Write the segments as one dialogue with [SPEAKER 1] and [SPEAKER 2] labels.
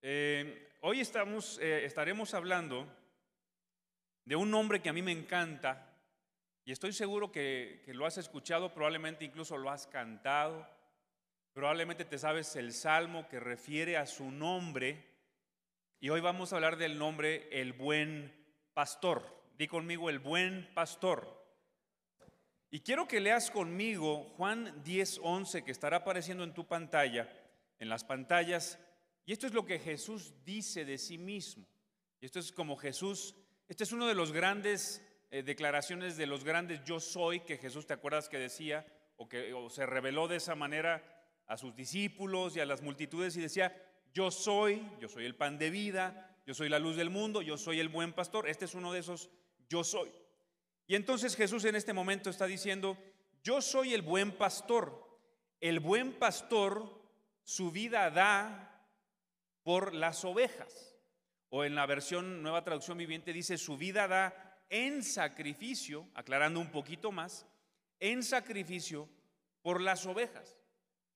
[SPEAKER 1] Hoy estaremos hablando de un nombre que a mí me encanta y estoy seguro que lo has escuchado, probablemente incluso lo has cantado, probablemente te sabes el salmo que refiere a su nombre y hoy vamos a hablar del nombre el buen pastor. Di conmigo el buen pastor. Y quiero que leas conmigo Juan 10:11 que estará apareciendo en tu pantalla, en las pantallas. Y esto es lo que Jesús dice de sí mismo. Y esto es como Jesús, este es uno de los grandes declaraciones de los grandes yo soy que Jesús, ¿te acuerdas que decía? O se reveló de esa manera a sus discípulos y a las multitudes y decía, yo soy el pan de vida, yo soy la luz del mundo, yo soy el buen pastor. Este es uno de esos yo soy. Y entonces Jesús en este momento está diciendo, yo soy el buen pastor. El buen pastor su vida da por las ovejas, o en la versión Nueva Traducción Viviente dice su vida da en sacrificio, aclarando un poquito más, en sacrificio por las ovejas.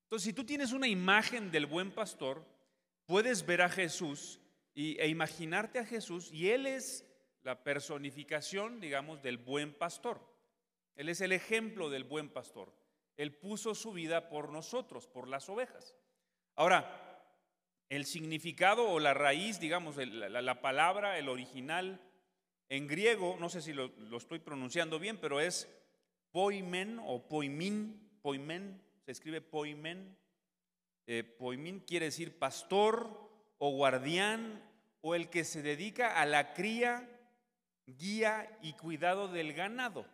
[SPEAKER 1] Entonces, si tú tienes una imagen del buen pastor, puedes ver a Jesús e imaginarte a Jesús, y Él es la personificación, digamos, del buen pastor. Él es el ejemplo del buen pastor. Él puso su vida por nosotros, por las ovejas. Ahora, el significado o la raíz, digamos, la palabra, el original en griego, no sé si lo estoy pronunciando bien, pero es poimen o poimen, se escribe poimen. Poimen quiere decir pastor o guardián o el que se dedica a la cría, guía y cuidado del ganado.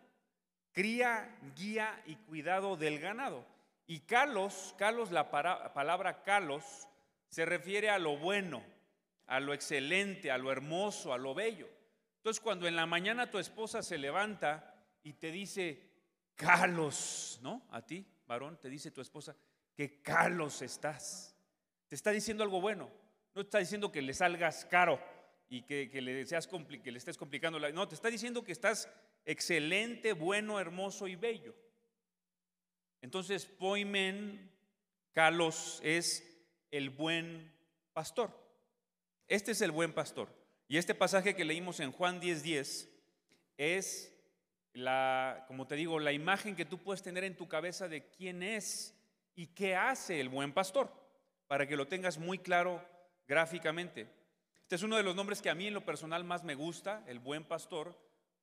[SPEAKER 1] Cría, guía y cuidado del ganado. Y kalos, la palabra kalos, se refiere a lo bueno, a lo excelente, a lo hermoso, a lo bello. Entonces, cuando en la mañana tu esposa se levanta y te dice, kalos, ¿no? A ti, varón, te dice tu esposa, que kalos estás. Te está diciendo algo bueno. No te está diciendo que le salgas caro y que le estés complicando. No, te está diciendo que estás excelente, bueno, hermoso y bello. Entonces, poimen, kalos es el buen pastor. Este es el buen pastor. Y este pasaje que leímos en Juan 10:10 es como te digo, la imagen que tú puedes tener en tu cabeza de quién es y qué hace el buen pastor, para que lo tengas muy claro gráficamente. Este es uno de los nombres que a mí en lo personal más me gusta, el buen pastor,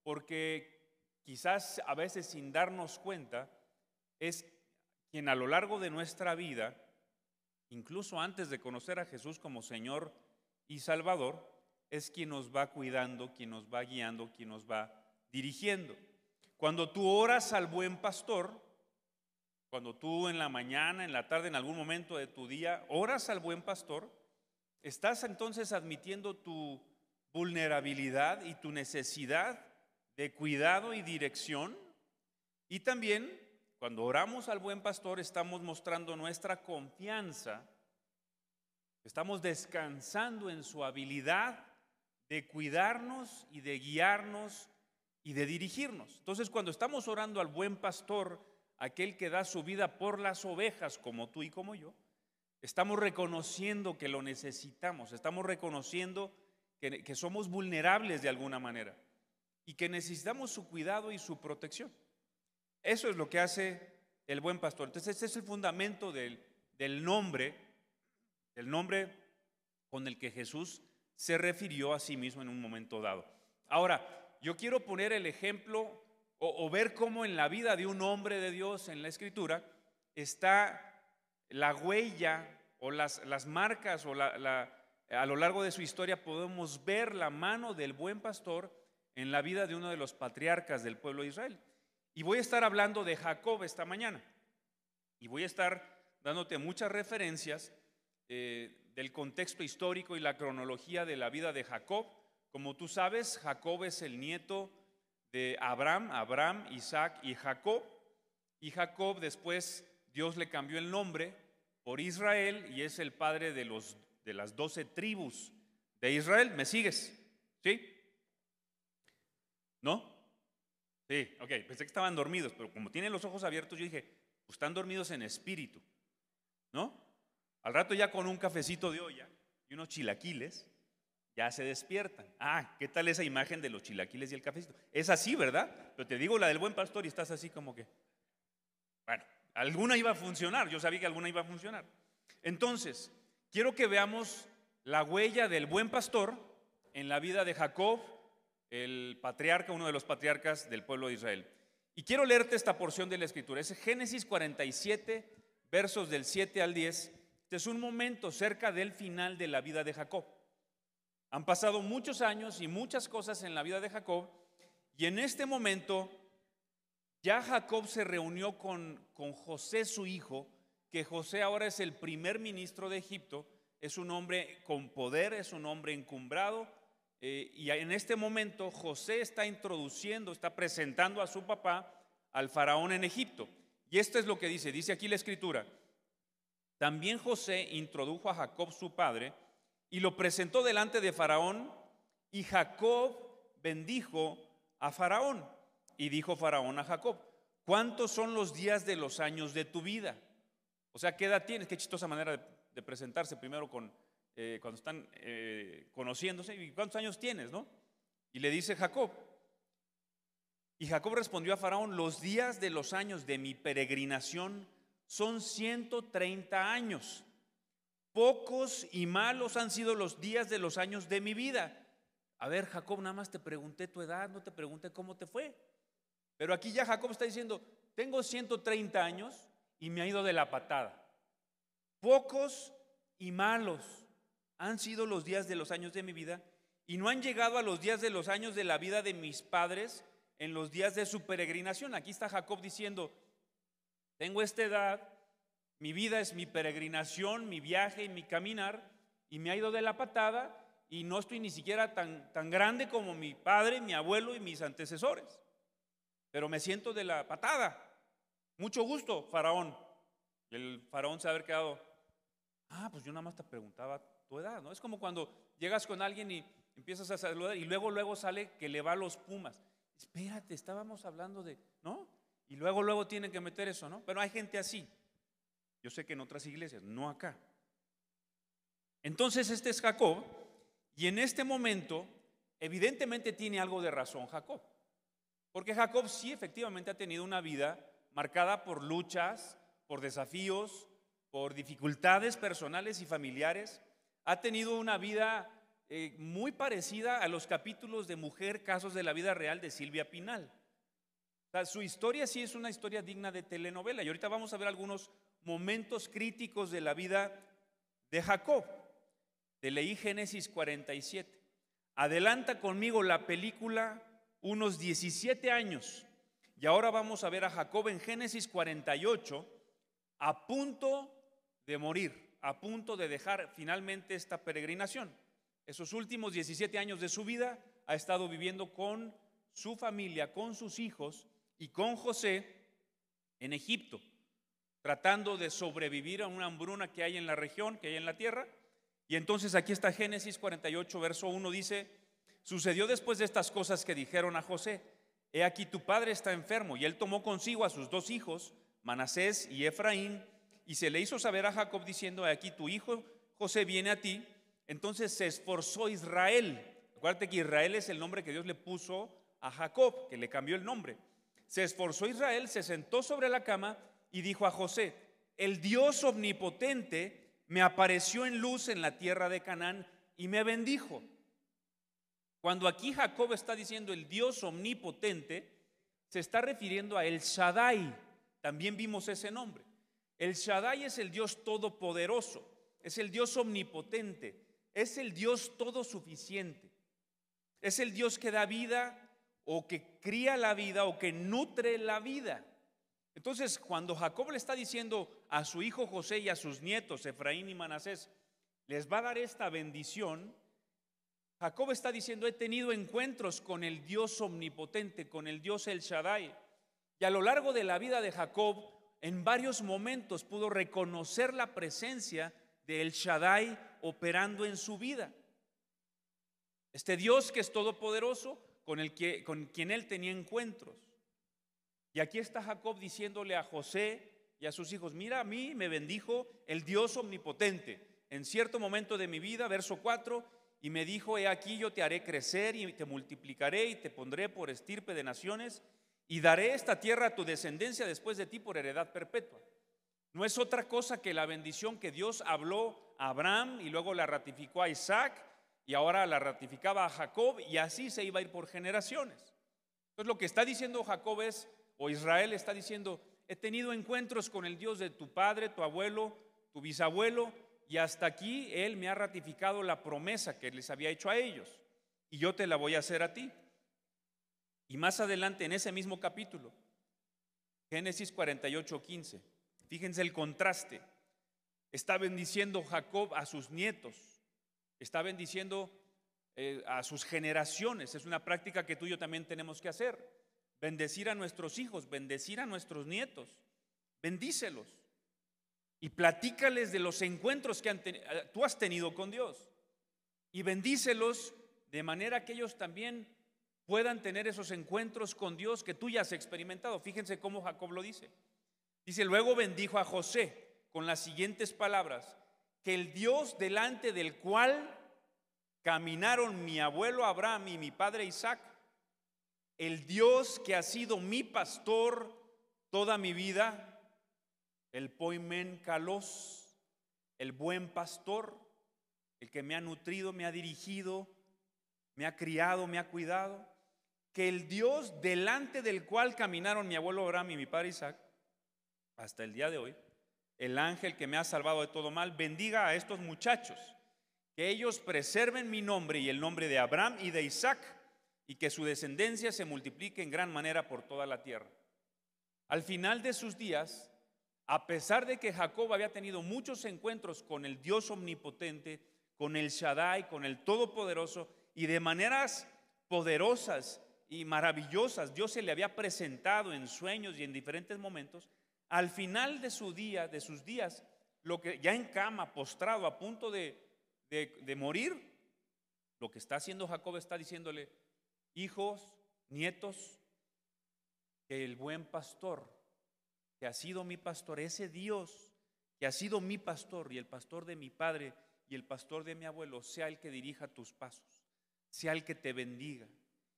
[SPEAKER 1] porque quizás a veces sin darnos cuenta es quien a lo largo de nuestra vida, incluso antes de conocer a Jesús como Señor y Salvador, es quien nos va cuidando, quien nos va guiando, quien nos va dirigiendo. Cuando tú oras al buen pastor, cuando tú en la mañana, en la tarde, en algún momento de tu día, oras al buen pastor, estás entonces admitiendo tu vulnerabilidad y tu necesidad de cuidado y dirección. Y también, cuando oramos al buen pastor, estamos mostrando nuestra confianza, estamos descansando en su habilidad de cuidarnos y de guiarnos y de dirigirnos. Entonces, cuando estamos orando al buen pastor, aquel que da su vida por las ovejas como tú y como yo, estamos reconociendo que lo necesitamos, estamos reconociendo que somos vulnerables de alguna manera y que necesitamos su cuidado y su protección. Eso es lo que hace el buen pastor. Entonces, este es el fundamento del nombre con el que Jesús se refirió a sí mismo en un momento dado. Ahora, yo quiero poner el ejemplo o ver cómo en la vida de un hombre de Dios en la Escritura está la huella o las marcas o a lo largo de su historia podemos ver la mano del buen pastor en la vida de uno de los patriarcas del pueblo de Israel. Y voy a estar hablando de Jacob esta mañana. Y voy a estar dándote muchas referencias del contexto histórico y la cronología de la vida de Jacob. Como tú sabes, Jacob es el nieto de Abraham, Isaac y Jacob. Y Jacob después Dios le cambió el nombre por Israel y es el padre de las 12 tribus de Israel. ¿Me sigues? ¿Sí? ¿No? Sí, ok, pensé que estaban dormidos, pero como tienen los ojos abiertos, yo dije, pues están dormidos en espíritu, ¿no? Al rato ya con un cafecito de olla y unos chilaquiles, ya se despiertan. Ah, ¿qué tal esa imagen de los chilaquiles y el cafecito? Es así, ¿verdad? Pero te digo la del buen pastor y estás así como que, bueno, alguna iba a funcionar, yo sabía que alguna iba a funcionar. Entonces, quiero que veamos la huella del buen pastor en la vida de Jacob, el patriarca, uno de los patriarcas del pueblo de Israel. Y quiero leerte esta porción de la escritura, es Génesis 47, versos del 7 al 10. Este es un momento cerca del final de la vida de Jacob. Han pasado muchos años y muchas cosas en la vida de Jacob, y en este momento ya Jacob se reunió con José, su hijo, que José ahora es el primer ministro de Egipto, es un hombre con poder, es un hombre encumbrado, y en este momento José está introduciendo, está presentando a su papá al faraón en Egipto. Y esto es lo que dice aquí la escritura: también José introdujo a Jacob su padre y lo presentó delante de Faraón, y Jacob bendijo a Faraón. Y dijo Faraón a Jacob: ¿cuántos son los días de los años de tu vida? O sea, ¿qué edad tienes? Qué chistosa manera de presentarse primero cuando están conociéndose. ¿Y cuántos años tienes, no? Y le dice Jacob. Y Jacob respondió a Faraón: los días de los años de mi peregrinación son 130 años. Pocos y malos han sido los días de los años de mi vida. A ver, Jacob, nada más te pregunté tu edad, no te pregunté cómo te fue. Pero aquí ya Jacob está diciendo: tengo 130 años y me ha ido de la patada. Pocos y malos han sido los días de los años de mi vida, y no han llegado a los días de los años de la vida de mis padres en los días de su peregrinación. Aquí está Jacob diciendo: tengo esta edad, mi vida es mi peregrinación, mi viaje y mi caminar, y me ha ido de la patada, y no estoy ni siquiera tan grande como mi padre, mi abuelo y mis antecesores, pero me siento de la patada. Mucho gusto, Faraón. Y el Faraón se ha haber quedado: pues yo nada más te preguntaba tu edad, ¿no? Es como cuando llegas con alguien y empiezas a saludar y luego sale que le va a los Pumas. Espérate, estábamos hablando de, ¿no? Y luego tienen que meter eso, ¿no? Pero hay gente así. Yo sé que en otras iglesias, no acá. Entonces este es Jacob, y en este momento evidentemente tiene algo de razón Jacob, porque Jacob sí efectivamente ha tenido una vida marcada por luchas, por desafíos, por dificultades personales y familiares. Ha tenido una vida muy parecida a los capítulos de Mujer, casos de la vida real de Silvia Pinal. O sea, su historia sí es una historia digna de telenovela, y ahorita vamos a ver algunos momentos críticos de la vida de Jacob. Te leí Génesis 47. Adelanta conmigo la película unos 17 años, y ahora vamos a ver a Jacob en Génesis 48, a punto de morir, a punto de dejar finalmente esta peregrinación. Esos últimos 17 años de su vida ha estado viviendo con su familia, con sus hijos y con José en Egipto, tratando de sobrevivir a una hambruna que hay en la región, que hay en la tierra. Y entonces aquí está Génesis 48, verso 1, dice: sucedió después de estas cosas que dijeron a José: he aquí tu padre está enfermo. Y él tomó consigo a sus dos hijos, Manasés y Efraín, y se le hizo saber a Jacob diciendo: he aquí tu hijo José viene a ti. Entonces se esforzó Israel. Acuérdate que Israel es el nombre que Dios le puso a Jacob, que le cambió el nombre. Se esforzó Israel, se sentó sobre la cama y dijo a José: el Dios omnipotente me apareció en luz en la tierra de Canaán y me bendijo. Cuando aquí Jacob está diciendo el Dios omnipotente, se está refiriendo a El Shaddai. También vimos ese nombre. El Shaddai es el Dios todopoderoso, es el Dios omnipotente, es el Dios todo suficiente, es el Dios que da vida, o que cría la vida, o que nutre la vida. Entonces, cuando Jacob le está diciendo a su hijo José y a sus nietos Efraín y Manasés, les va a dar esta bendición, Jacob está diciendo: he tenido encuentros con el Dios omnipotente, con el Dios El Shaddai. Y a lo largo de la vida de Jacob, en varios momentos pudo reconocer la presencia de El Shaddai operando en su vida. Este Dios que es todopoderoso, con quien él tenía encuentros. Y aquí está Jacob diciéndole a José y a sus hijos: mira, a mí me bendijo el Dios omnipotente, en cierto momento de mi vida, verso 4, y me dijo: he aquí, yo te haré crecer y te multiplicaré y te pondré por estirpe de naciones y daré esta tierra a tu descendencia después de ti por heredad perpetua. No es otra cosa que la bendición que Dios habló a Abraham y luego la ratificó a Isaac y ahora la ratificaba a Jacob, y así se iba a ir por generaciones. Entonces lo que está diciendo Jacob es, o Israel está diciendo: he tenido encuentros con el Dios de tu padre, tu abuelo, tu bisabuelo, y hasta aquí Él me ha ratificado la promesa que les había hecho a ellos, y yo te la voy a hacer a ti. Y más adelante en ese mismo capítulo, Génesis 48:15, fíjense el contraste. Está bendiciendo Jacob a sus nietos, está bendiciendo a sus generaciones. Es una práctica que tú y yo también tenemos que hacer: bendecir a nuestros hijos, bendecir a nuestros nietos. Bendícelos y platícales de los encuentros que tú has tenido con Dios, y bendícelos de manera que ellos también puedan tener esos encuentros con Dios que tú ya has experimentado. Fíjense cómo Jacob lo dice. Dice: luego bendijo a José con las siguientes palabras: que el Dios delante del cual caminaron mi abuelo Abraham y mi padre Isaac, el Dios que ha sido mi pastor toda mi vida, el poimen kalos, el buen pastor, el que me ha nutrido, me ha dirigido, me ha criado, me ha cuidado, que el Dios delante del cual caminaron mi abuelo Abraham y mi padre Isaac hasta el día de hoy, el ángel que me ha salvado de todo mal, bendiga a estos muchachos, que ellos preserven mi nombre y el nombre de Abraham y de Isaac, y que su descendencia se multiplique en gran manera por toda la tierra. Al final de sus días, a pesar de que Jacob había tenido muchos encuentros con el Dios omnipotente, con el Shaddai, con el Todopoderoso, y de maneras poderosas y maravillosas Dios se le había presentado en sueños y en diferentes momentos, al final de su día, de sus días, lo que ya en cama, postrado, a punto de morir, lo que está haciendo Jacob, está diciéndole: hijos, nietos, que el buen pastor que ha sido mi pastor, ese Dios que ha sido mi pastor y el pastor de mi padre y el pastor de mi abuelo, sea el que dirija tus pasos, sea el que te bendiga,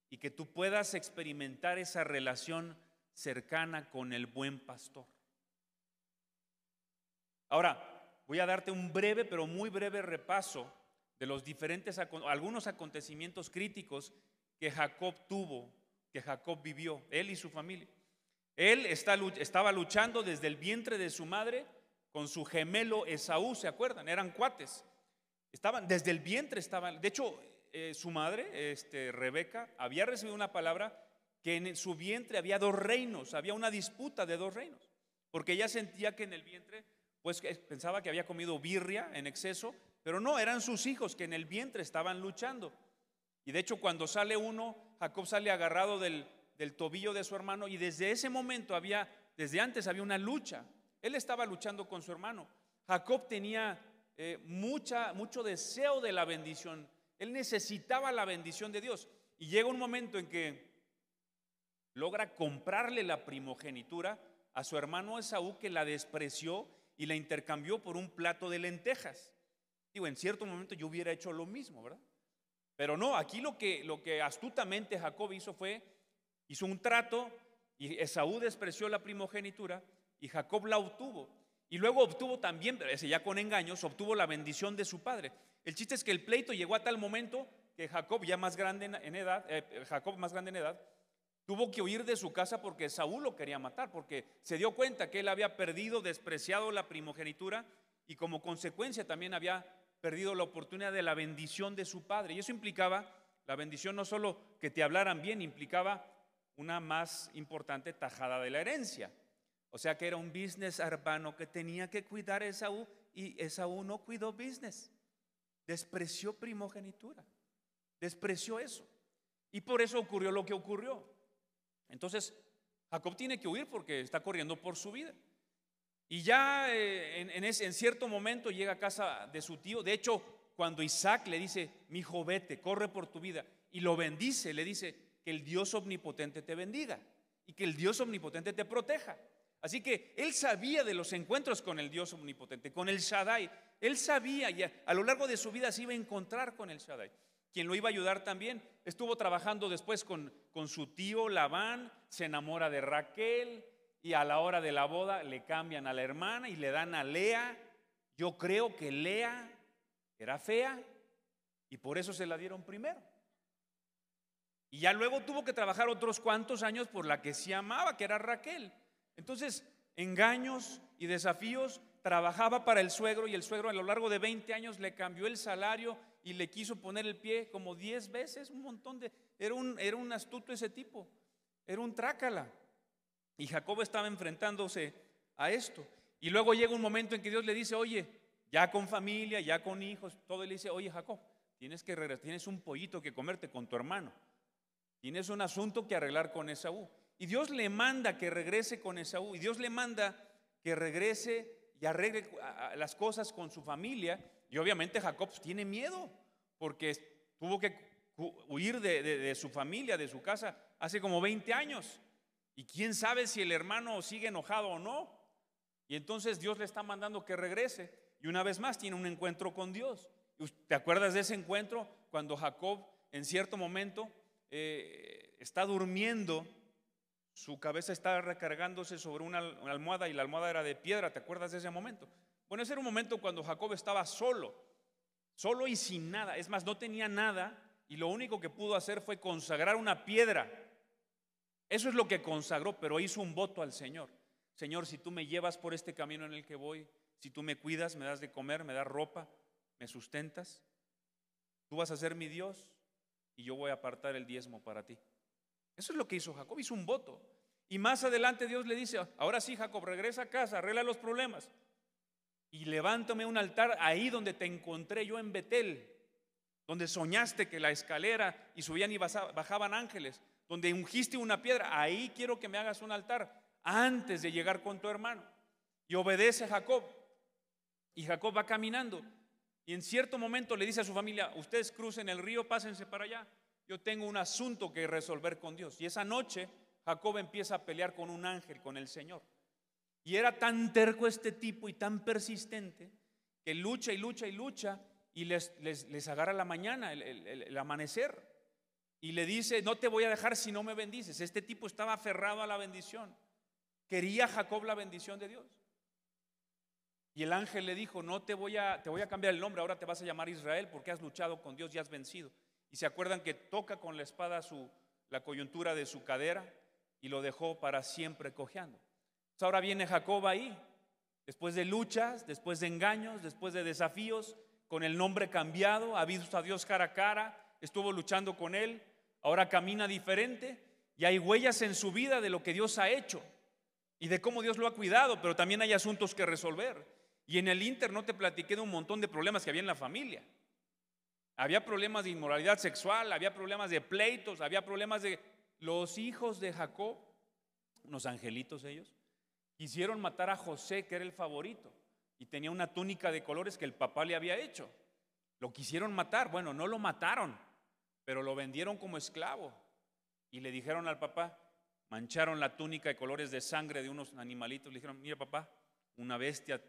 [SPEAKER 1] y que tú puedas experimentar esa relación cercana con el buen pastor. Ahora, voy a darte un breve, pero muy breve repaso de los diferentes, algunos acontecimientos críticos que Jacob tuvo, que Jacob vivió, él y su familia. Él estaba luchando desde el vientre de su madre con su gemelo Esaú, ¿se acuerdan? Eran cuates. Estaban desde el vientre, de hecho, su madre, Rebeca, había recibido una palabra que en su vientre había dos reinos, había una disputa de dos reinos, porque ella sentía que en el vientre, pues pensaba que había comido birria en exceso, pero no, eran sus hijos que en el vientre estaban luchando. Y de hecho, cuando sale uno, Jacob sale agarrado del tobillo de su hermano, y desde ese momento desde antes había una lucha. Él estaba luchando con su hermano. Jacob tenía mucho deseo de la bendición. Él necesitaba la bendición de Dios. Y llega un momento en que logra comprarle la primogenitura a su hermano Esaú, que la despreció y la intercambió por un plato de lentejas. Digo, en cierto momento yo hubiera hecho lo mismo, ¿verdad? Pero no, aquí lo que astutamente Jacob hizo un trato, y Esaú despreció la primogenitura y Jacob la obtuvo. Y luego obtuvo también, ese ya con engaños, obtuvo la bendición de su padre. El chiste es que el pleito llegó a tal momento que Jacob, ya más grande en edad, tuvo que huir de su casa porque Esaú lo quería matar, porque se dio cuenta que él había despreciado la primogenitura, y como consecuencia también había perdido la oportunidad de la bendición de su padre. Y eso implicaba, la bendición no solo que te hablaran bien, implicaba una más importante tajada de la herencia. O sea que era un business hermano que tenía que cuidar a Esaú, y Esaú no cuidó business, despreció primogenitura, despreció eso, y por eso ocurrió lo que ocurrió. Entonces Jacob tiene que huir porque está corriendo por su vida. Y ya en cierto momento llega a casa de su tío. De hecho, cuando Isaac le dice: mi hijo, vete, corre por tu vida, y lo bendice, le dice: que el Dios omnipotente te bendiga y que el Dios omnipotente te proteja. Así que él sabía de los encuentros con el Dios omnipotente, con el Shaddai. Él sabía y a lo largo de su vida se iba a encontrar con el Shaddai, quien lo iba a ayudar también. Estuvo trabajando después con su tío Labán, se enamora de Raquel y a la hora de la boda le cambian a la hermana y le dan a Lea. Yo creo que Lea era fea y por eso se la dieron primero. Y ya luego tuvo que trabajar otros cuantos años por la que sí amaba, que era Raquel. Entonces, engaños y desafíos, trabajaba para el suegro y el suegro a lo largo de 20 años le cambió el salario y le quiso poner el pie como 10 veces, un montón de... Era un astuto ese tipo, era un trácala. Y Jacob estaba enfrentándose a esto. Y luego llega un momento en que Dios le dice, oye, ya con familia, ya con hijos, todo, y le dice, oye Jacob, tienes que regresar, tienes un pollito que comerte con tu hermano. Tienes un asunto que arreglar con Esaú. Y Dios le manda que regrese con Esaú. Y Dios le manda que regrese y arregle las cosas con su familia. Y obviamente Jacob tiene miedo porque tuvo que huir de su familia, de su casa, hace como 20 años. Y quién sabe si el hermano sigue enojado o no. Y entonces Dios le está mandando que regrese. Y una vez más tiene un encuentro con Dios. ¿Te acuerdas de ese encuentro? Cuando Jacob en cierto momento está durmiendo, su cabeza está recargándose sobre una almohada y la almohada era de piedra. ¿Te acuerdas de ese momento? Bueno, ese era un momento cuando Jacob estaba solo y sin nada. Es más, no tenía nada y lo único que pudo hacer fue consagrar una piedra. Eso es lo que consagró, pero hizo un voto al Señor. Señor, si tú me llevas por este camino en el que voy, si tú me cuidas, me das de comer, me das ropa, me sustentas, tú vas a ser mi Dios y yo voy a apartar el diezmo para ti. Eso es lo que hizo Jacob, hizo un voto. Y más adelante Dios le dice, ahora sí Jacob, regresa a casa, arregla los problemas y levántame un altar ahí donde te encontré yo en Betel, donde soñaste que la escalera y subían y bajaban ángeles, donde ungiste una piedra, ahí quiero que me hagas un altar antes de llegar con tu hermano. Y obedece Jacob. Y Jacob va caminando y en cierto momento le dice a su familia, ustedes crucen el río, pásense para allá, yo tengo un asunto que resolver con Dios. Y esa noche Jacob empieza a pelear con un ángel, con el Señor. Y era tan terco este tipo y tan persistente que lucha y lucha y lucha y les agarra la mañana, el amanecer. Y le dice, no te voy a dejar si no me bendices. Este tipo estaba aferrado a la bendición. Quería Jacob la bendición de Dios. Y el ángel le dijo, no te voy a cambiar el nombre, ahora te vas a llamar Israel porque has luchado con Dios y has vencido. Y se acuerdan que toca con la espada la coyuntura de su cadera y lo dejó para siempre cojeando. Entonces ahora viene Jacob ahí, después de luchas, después de engaños, después de desafíos, con el nombre cambiado, ha visto a Dios cara a cara, estuvo luchando con él, ahora camina diferente y hay huellas en su vida de lo que Dios ha hecho y de cómo Dios lo ha cuidado, pero también hay asuntos que resolver. Y en el Inter no te platiqué de un montón de problemas que había en la familia. Había problemas de inmoralidad sexual, había problemas de pleitos, había problemas de... Los hijos de Jacob, unos angelitos ellos, quisieron matar a José, que era el favorito, y tenía una túnica de colores que el papá le había hecho. Lo quisieron matar, bueno, no lo mataron, pero lo vendieron como esclavo. Y le dijeron al papá, mancharon la túnica de colores de sangre de unos animalitos. Le dijeron, mira papá, una bestia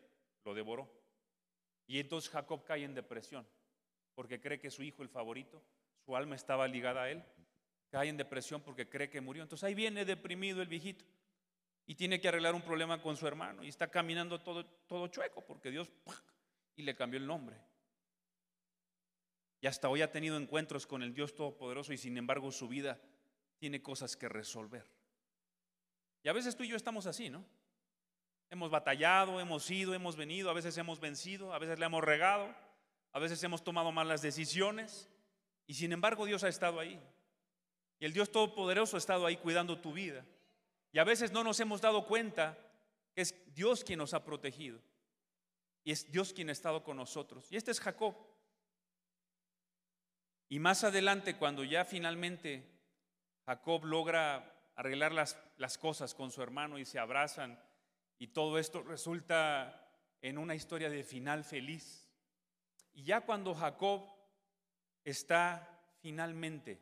[SPEAKER 1] lo devoró. Y entonces Jacob cae en depresión, porque cree que su hijo, el favorito, su alma estaba ligada a él. Cae en depresión porque cree que murió. Entonces ahí viene deprimido el viejito y tiene que arreglar un problema con su hermano y está caminando todo chueco porque Dios y le cambió el nombre. Y hasta hoy ha tenido encuentros con el Dios Todopoderoso y sin embargo su vida tiene cosas que resolver. Y a veces tú y yo estamos así, ¿no? Hemos batallado, hemos ido, hemos venido, a veces hemos vencido, a veces le hemos regado, a veces hemos tomado malas decisiones y sin embargo Dios ha estado ahí. Y el Dios Todopoderoso ha estado ahí cuidando tu vida. Y a veces no nos hemos dado cuenta que es Dios quien nos ha protegido. Y es Dios quien ha estado con nosotros. Y este es Jacob. Y más adelante, cuando ya finalmente Jacob logra arreglar las cosas con su hermano y se abrazan, y todo esto resulta en una historia de final feliz. Y ya cuando Jacob está finalmente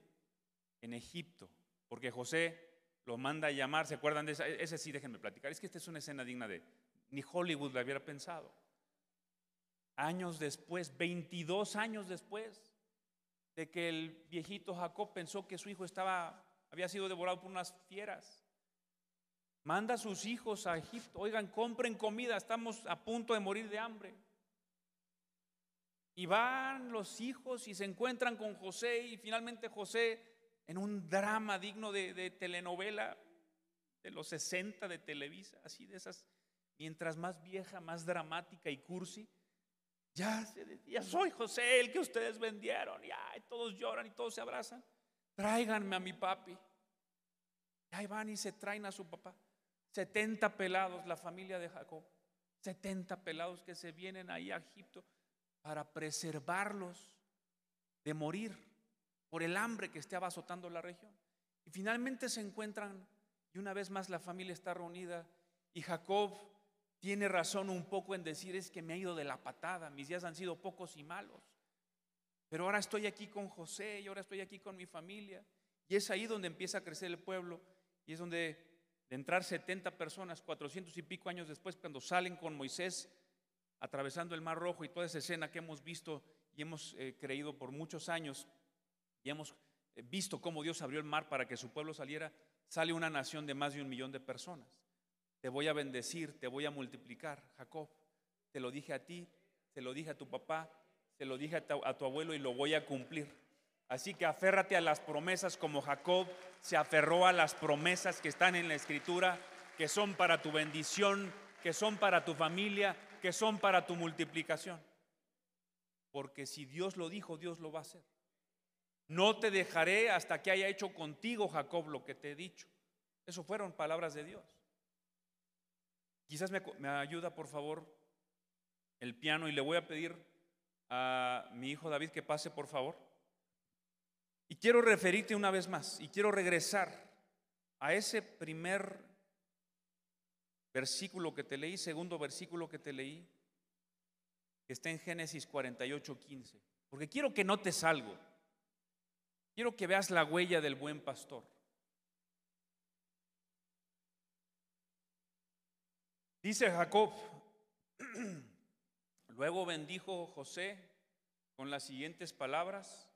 [SPEAKER 1] en Egipto, porque José lo manda a llamar, ¿se acuerdan de esa? Ese sí, déjenme platicar, es que esta es una escena digna de, ni Hollywood la hubiera pensado. años después, 22 años después de que el viejito Jacob pensó que su hijo había sido devorado por unas fieras, manda a sus hijos a Egipto. Oigan, compren comida, estamos a punto de morir de hambre. Y van los hijos y se encuentran con José, y finalmente José, en un drama digno de telenovela de los 60 de Televisa, así de esas, mientras más vieja, más dramática y cursi, ya se decía: soy José, el que ustedes vendieron. Y todos lloran y todos se abrazan. Tráiganme a mi papi. Y ahí van y se traen a su papá. 70 pelados, la familia de Jacob. 70 pelados que se vienen ahí a Egipto para preservarlos de morir por el hambre que estaba azotando la región. Y finalmente se encuentran, y una vez más la familia está reunida, y Jacob tiene razón un poco en decir: es que me ha ido de la patada, mis días han sido pocos y malos, pero ahora estoy aquí con José y ahora estoy aquí con mi familia. Y es ahí donde empieza a crecer el pueblo, y es donde, de entrar 70 personas, 400 y pico años después, cuando salen con Moisés atravesando el Mar Rojo, y toda esa escena que hemos visto y hemos creído por muchos años, y hemos visto cómo Dios abrió el mar para que su pueblo saliera, sale una nación de más de 1 millón de personas. Te voy a bendecir, te voy a multiplicar, Jacob. Te lo dije a ti, te lo dije a tu papá, te lo dije a tu abuelo, y lo voy a cumplir. Así que aférrate a las promesas como Jacob se aferró a las promesas que están en la Escritura, que son para tu bendición, que son para tu familia, que son para tu multiplicación. Porque si Dios lo dijo, Dios lo va a hacer. No te dejaré hasta que haya hecho contigo, Jacob, lo que te he dicho. Eso fueron palabras de Dios. Quizás me ayuda, por favor, el piano, y le voy a pedir a mi hijo David que pase, por favor. Y quiero referirte una vez más, y quiero regresar a ese primer versículo que te leí, segundo versículo que te leí, que está en Génesis 48:15, porque quiero que notes algo. Quiero que veas la huella del buen pastor. Dice Jacob: luego bendijo José con las siguientes palabras.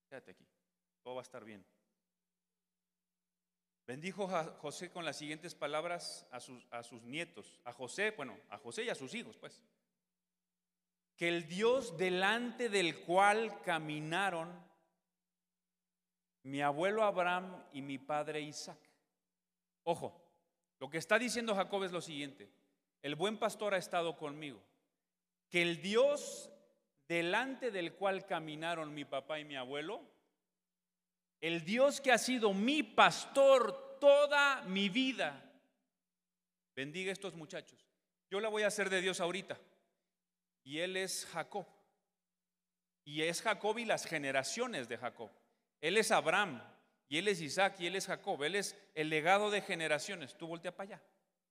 [SPEAKER 1] Quédate aquí, todo va a estar bien. Bendijo José con las siguientes palabras a sus nietos, a José y a sus hijos, pues: que el Dios delante del cual caminaron mi abuelo Abraham y mi padre Isaac. Ojo, lo que está diciendo Jacob es lo siguiente: el buen pastor ha estado conmigo. Que el Dios delante del cual caminaron mi papá y mi abuelo, el Dios que ha sido mi pastor toda mi vida, bendiga a estos muchachos. Yo la voy a hacer de Dios ahorita, y él es Jacob, y es Jacob y las generaciones de Jacob. Él es Abraham, y él es Isaac, y él es Jacob. Él es el legado de generaciones. Tú voltea para allá,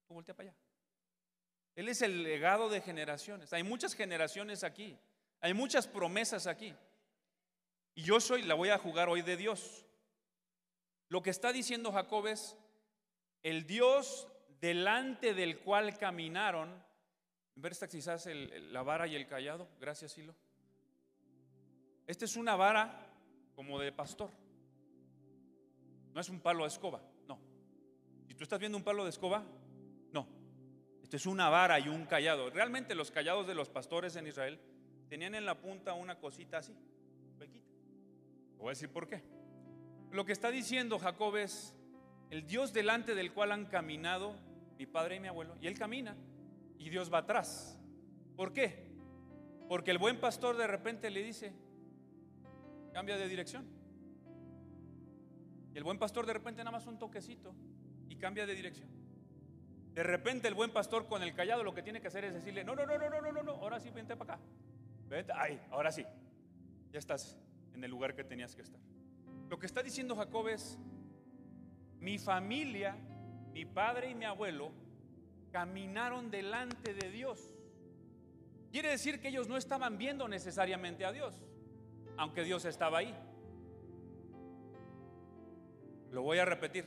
[SPEAKER 1] tú voltea para allá. Él es el legado de generaciones. Hay muchas generaciones aquí, hay muchas promesas aquí, y yo la voy a jugar hoy de Dios. Lo que está diciendo Jacob es: el Dios delante del cual caminaron. Ver esta quizás la vara y el cayado. Gracias, Silo. Esta es una vara como de pastor. No es un palo de escoba, no. Si tú estás viendo un palo de escoba, no. Esto es una vara y un cayado. Realmente los cayados de los pastores en Israel tenían en la punta una cosita así, pequita. Te voy a decir por qué. Lo que está diciendo Jacob es: el Dios delante del cual han caminado mi padre y mi abuelo, y él camina y Dios va atrás. ¿Por qué? Porque el buen pastor de repente le dice: cambia de dirección. Y el buen pastor de repente nada más un toquecito y cambia de dirección. De repente el buen pastor con el cayado lo que tiene que hacer es decirle: no, ahora sí, vente para acá. Vente, ahora sí, ya estás en el lugar que tenías que estar. Lo que está diciendo Jacob es: mi familia, mi padre y mi abuelo caminaron delante de Dios. Quiere decir que ellos no estaban viendo necesariamente a Dios, aunque Dios estaba ahí. Lo voy a repetir.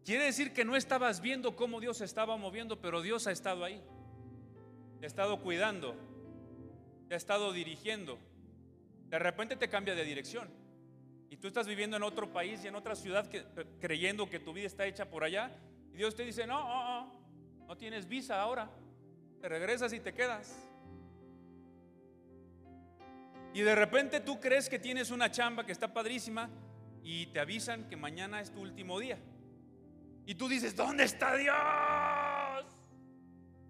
[SPEAKER 1] Quiere decir que no estabas viendo cómo Dios se estaba moviendo, pero Dios ha estado ahí. te ha estado cuidando, te ha estado dirigiendo. De repente te cambia de dirección y tú estás viviendo en otro país y en otra ciudad creyendo que tu vida está hecha por allá, y Dios te dice: no tienes visa ahora, te regresas y te quedas. Y de repente tú crees que tienes una chamba que está padrísima y te avisan que mañana es tu último día. Y tú dices: ¿dónde está Dios?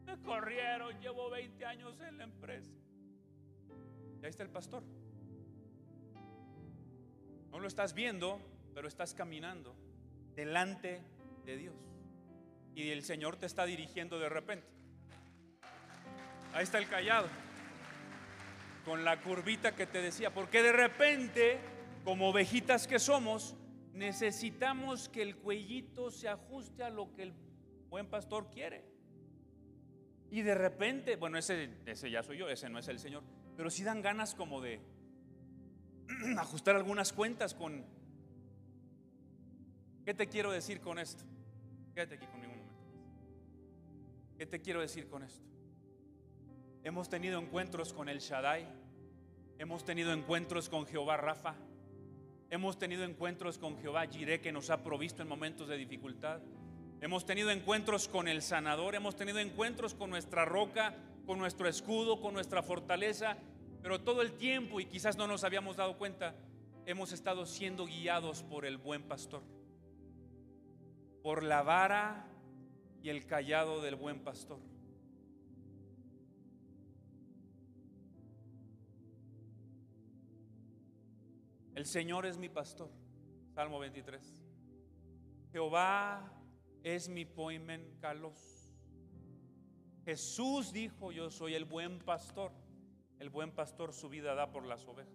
[SPEAKER 1] Me corrieron, llevo 20 años en la empresa. Y ahí está el pastor. No lo estás viendo, pero estás caminando delante de Dios. Y el Señor te está dirigiendo de repente. Ahí está el cayado, con la curvita que te decía. Porque de repente, como ovejitas que somos, necesitamos que el cuellito se ajuste a lo que el buen pastor quiere. Y de repente, bueno, ese ya soy yo, ese no es el Señor, pero sí dan ganas como de ajustar algunas cuentas con... ¿Qué te quiero decir con esto? Quédate aquí conmigo un momento. ¿Qué te quiero decir con esto? Hemos tenido encuentros con el Shaddai, hemos tenido encuentros con Jehová Rafa, hemos tenido encuentros con Jehová Jireh, que nos ha provisto en momentos de dificultad. Hemos tenido encuentros con el sanador, hemos tenido encuentros con nuestra roca, con nuestro escudo, con nuestra fortaleza. Pero todo el tiempo, y quizás no nos habíamos dado cuenta, hemos estado siendo guiados por el buen pastor, por la vara y el cayado del buen pastor. El Señor es mi pastor, Salmo 23. Jehová es mi poimen kalos. Jesús dijo: yo soy el buen pastor. El buen pastor su vida da por las ovejas.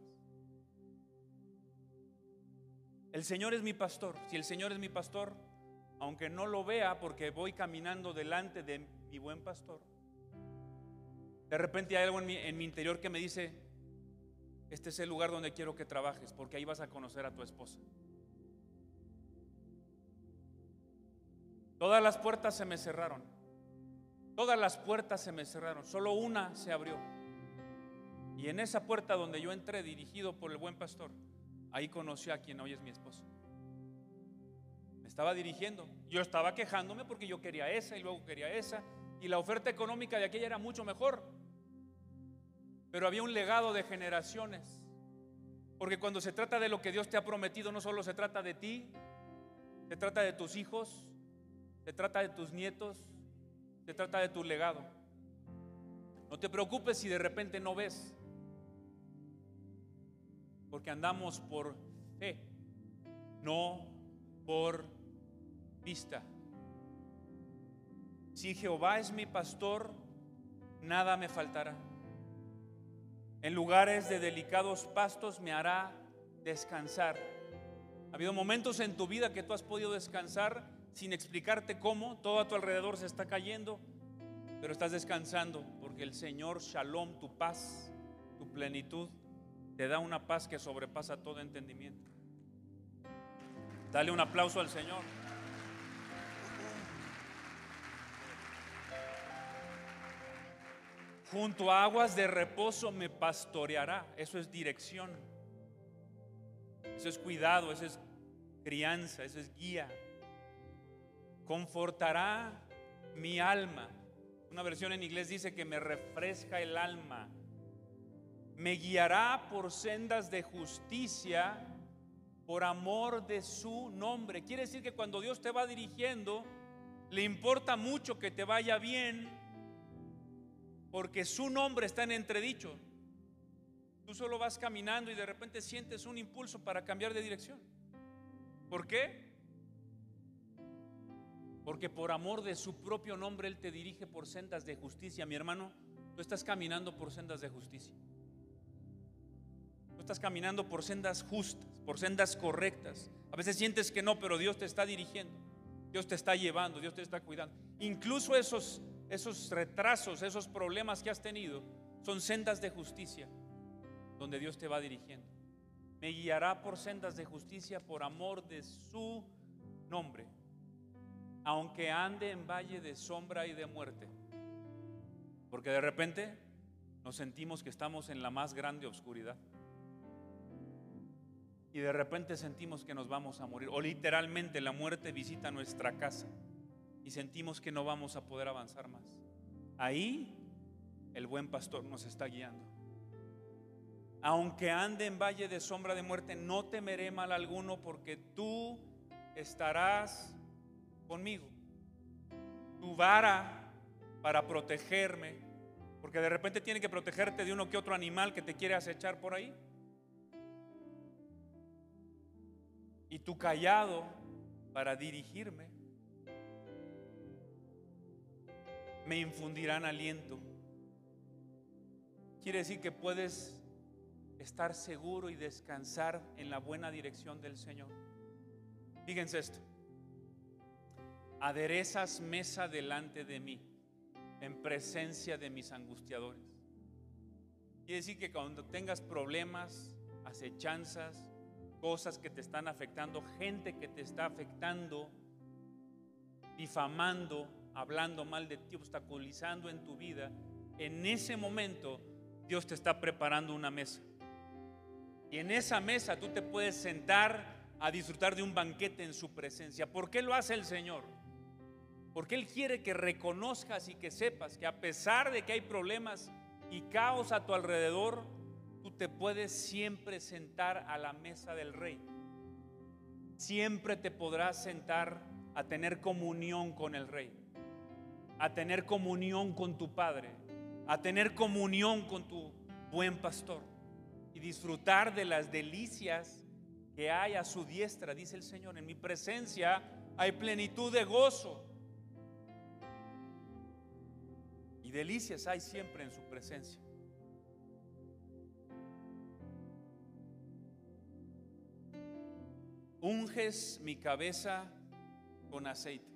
[SPEAKER 1] El Señor es mi pastor. Si el Señor es mi pastor, aunque no lo vea porque voy caminando delante de mi buen pastor, de repente hay algo en mi interior que me dice: este es el lugar donde quiero que trabajes, porque ahí vas a conocer a tu esposa. Todas las puertas se me cerraron. Todas las puertas se me cerraron. Solo una se abrió. Y en esa puerta donde yo entré, dirigido por el buen pastor, ahí conocí a quien hoy es mi esposa. Me estaba dirigiendo. Yo estaba quejándome porque yo quería esa y luego quería esa, y la oferta económica de aquella era mucho mejor. Pero había un legado de generaciones. Porque cuando se trata de lo que Dios te ha prometido, no solo se trata de ti, se trata de tus hijos, se trata de tus nietos, se trata de tu legado. No te preocupes si de repente no ves, porque andamos por fe, no por vista. Si Jehová es mi pastor, nada me faltará. En lugares de delicados pastos me hará descansar. Ha habido momentos en tu vida que tú has podido descansar sin explicarte cómo. Todo a tu alrededor se está cayendo, pero estás descansando porque el Señor Shalom, tu paz, tu plenitud, te da una paz que sobrepasa todo entendimiento. Dale un aplauso al Señor. Junto a aguas de reposo me pastoreará. Eso es dirección, eso es cuidado, eso es crianza, eso es guía. Confortará mi alma. Una versión en inglés dice que me refresca el alma. Me guiará por sendas de justicia por amor de su nombre. Quiere decir que cuando Dios te va dirigiendo, le importa mucho que te vaya bien, porque su nombre está en entredicho. Tú solo vas caminando y de repente sientes un impulso para cambiar de dirección. ¿Por qué? Porque por amor de su propio nombre Él te dirige por sendas de justicia. Mi hermano, tú estás caminando por sendas de justicia. Tú estás caminando por sendas justas, por sendas correctas. A veces sientes que no, pero Dios te está dirigiendo, Dios te está llevando, Dios te está cuidando. Incluso esos retrasos, esos problemas que has tenido, son sendas de justicia donde Dios te va dirigiendo. Me guiará por sendas de justicia por amor de su nombre. Aunque ande en valle de sombra y de muerte, Porque de repente nos sentimos que estamos en la más grande oscuridad. Y de repente sentimos que nos vamos a morir. O literalmente la muerte visita nuestra casa y sentimos que no vamos a poder avanzar más. Ahí el buen pastor nos está guiando. Aunque ande en valle de sombra de muerte, no temeré mal alguno, porque tú estarás conmigo. Tu vara para protegerme, porque de repente tiene que protegerte de uno que otro animal que te quiere acechar por ahí. Y tu cayado para dirigirme. Me infundirán aliento. Quiere decir que puedes estar seguro y descansar en la buena dirección del Señor. Fíjense esto: aderezas mesa delante de mí en presencia de mis angustiadores. Quiere decir que cuando tengas problemas, acechanzas, cosas que te están afectando, gente que te está afectando, difamando, hablando mal de ti, obstaculizando en tu vida, en ese momento Dios te está preparando una mesa. Y en esa mesa tú te puedes sentar a disfrutar de un banquete en su presencia. ¿Por qué lo hace el Señor? Porque Él quiere que reconozcas y que sepas que a pesar de que hay problemas y caos a tu alrededor, tú te puedes siempre sentar a la mesa del Rey. Siempre te podrás sentar a tener comunión con el Rey, a tener comunión con tu Padre, a tener comunión con tu buen pastor y disfrutar de las delicias que hay a su diestra. Dice el Señor: en mi presencia hay plenitud de gozo, y delicias hay siempre en su presencia. Unges mi cabeza con aceite,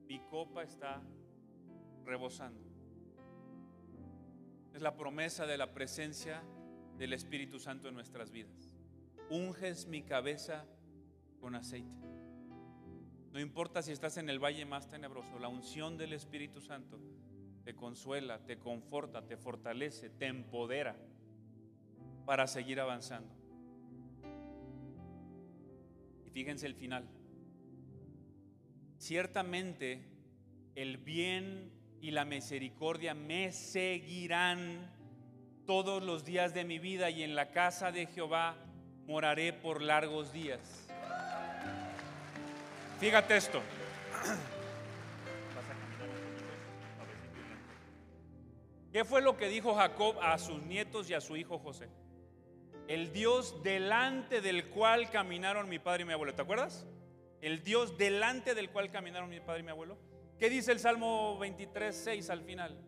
[SPEAKER 1] mi copa está rebosando. Es la promesa de la presencia del Espíritu Santo en nuestras vidas. Unges mi cabeza con aceite. No importa si estás en el valle más tenebroso, la unción del Espíritu Santo te consuela, te conforta, te fortalece, te empodera para seguir avanzando. Y fíjense el final: ciertamente el bien y la misericordia me seguirán todos los días de mi vida, y en la casa de Jehová moraré por largos días. Fíjate esto. ¿Qué fue lo que dijo Jacob a sus nietos y a su hijo José? El Dios delante del cual caminaron mi padre y mi abuelo. ¿Te acuerdas? El Dios delante del cual caminaron mi padre y mi abuelo. ¿Qué dice el Salmo 23:6 al final?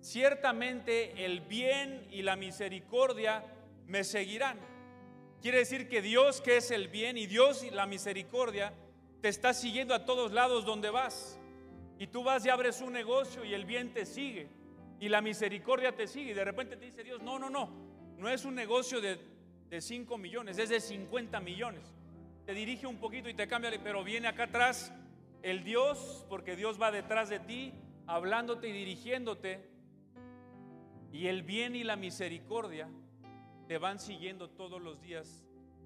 [SPEAKER 1] Ciertamente el bien y la misericordia me seguirán. Quiere decir que Dios, que es el bien, y Dios y la misericordia, te está siguiendo a todos lados donde vas. Y tú vas y abres un negocio y el bien te sigue y la misericordia te sigue. Y de repente te dice Dios: no es un negocio de 5 millones, es de 50 millones. Te dirige un poquito y te cambia, pero viene acá atrás el Dios, porque Dios va detrás de ti, hablándote y dirigiéndote. Y el bien y la misericordia te van siguiendo todos los días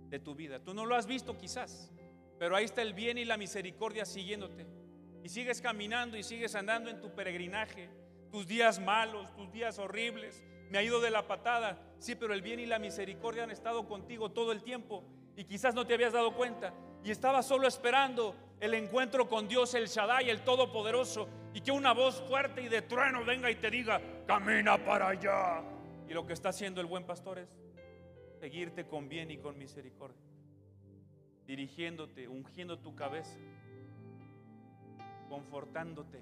[SPEAKER 1] de tu vida. Tú no lo has visto quizás, pero ahí está el bien y la misericordia siguiéndote. Y sigues caminando y sigues andando en tu peregrinaje. Tus días malos, tus días horribles, me ha ido de la patada. Sí, pero el bien y la misericordia han estado contigo todo el tiempo, y quizás no te habías dado cuenta, y estabas solo esperando el encuentro con Dios, el Shaddai, el Todopoderoso, y que una voz fuerte y de trueno venga y te diga: camina para allá. Y lo que está haciendo el buen pastor es seguirte con bien y con misericordia, dirigiéndote, ungiendo tu cabeza, confortándote,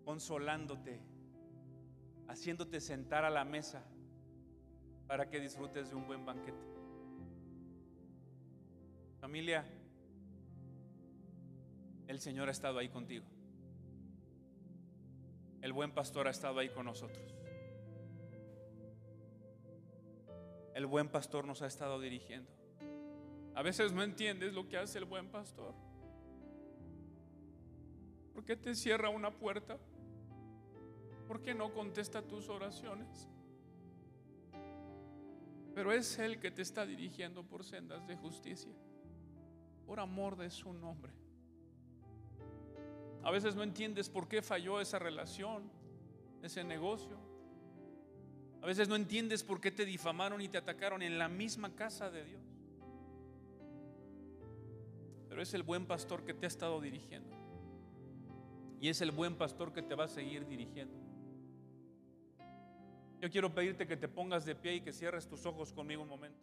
[SPEAKER 1] consolándote, haciéndote sentar a la mesa para que disfrutes de un buen banquete. Familia, el Señor ha estado ahí contigo. El buen pastor ha estado ahí con nosotros. El buen pastor nos ha estado dirigiendo. A veces no entiendes lo que hace el buen pastor. ¿Por qué te cierra una puerta? ¿Por qué no contesta tus oraciones? Pero es Él que te está dirigiendo por sendas de justicia, por amor de su nombre. A veces no entiendes por qué falló esa relación, ese negocio. A veces no entiendes por qué te difamaron y te atacaron en la misma casa de Dios. Pero es el buen pastor que te ha estado dirigiendo. Y es el buen pastor que te va a seguir dirigiendo. Yo quiero pedirte que te pongas de pie y que cierres tus ojos conmigo un momento.